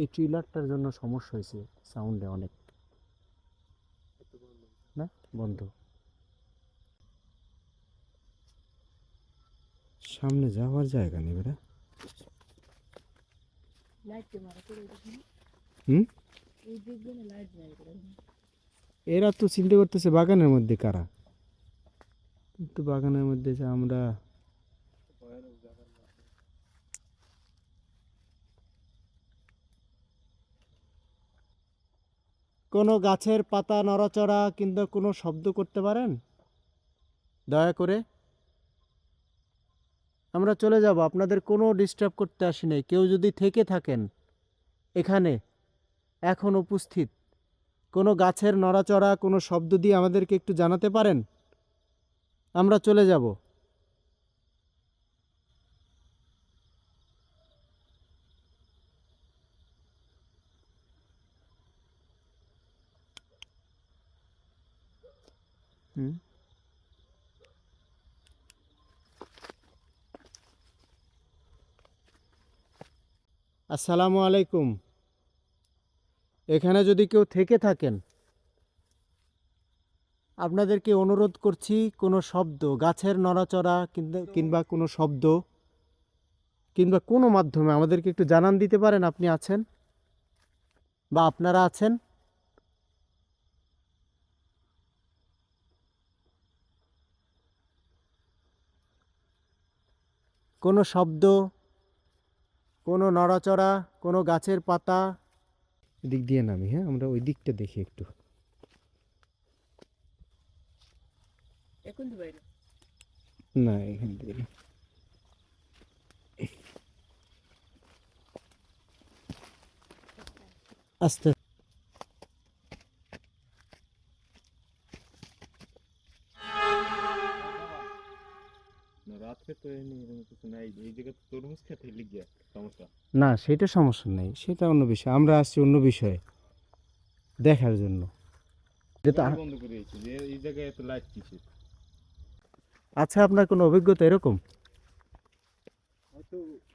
এই ট্রিলারটার জন্য সমস্যা হয়েছে সাউন্ডে অনেক। না বন্ধ, সামনে যাওয়ার জায়গা নেই বেটা। হুম, এরা তো চিন্তা করতেছে বাগানের মধ্যে কারা, কিন্তু বাগানের মধ্যে যে আমরা। কোনো গাছের পাতা নড়াচড়া কিংবা কোনো শব্দ করতে পারেন দয়া করে? আমরা চলে যাব, আপনাদের কোনো ডিস্টার্ব করতে আসি নাই। কেউ যদি থেকে থাকেন এখানে এখন উপস্থিত, কোনো গাছের নড়াচড়া কোনো শব্দ দিয়ে আমাদেরকে একটু জানাতে পারেন, আমরা চলে যাব। হুম, আসসালামু আলাইকুম। এখানে যদি কেউ থেকে থাকেন আপনাদেরকে অনুরোধ করছি, কোনো শব্দ, গাছের নড়াচড়া কিংবা কোনো শব্দ কিংবা কোনো মাধ্যমে আমাদেরকে একটু জানান দিতে পারেন আপনি আছেন বা আপনারা আছেন। কোনো শব্দ, কোনো নড়াচড়া, কোনো গাছের পাতা। দিক দিয়ে নামি, হ্যাঁ আমরা ওই দিকটা দেখি একটু। না এখান থেকে না। আস্তে না, সেটা সমস্যা নেই, সেটা অন্য বিষয়। আমরা আসছি অন্য বিষয়ে দেখার জন্য। এটা আচ্ছা, আপনার কোনো অভিজ্ঞতা এরকম?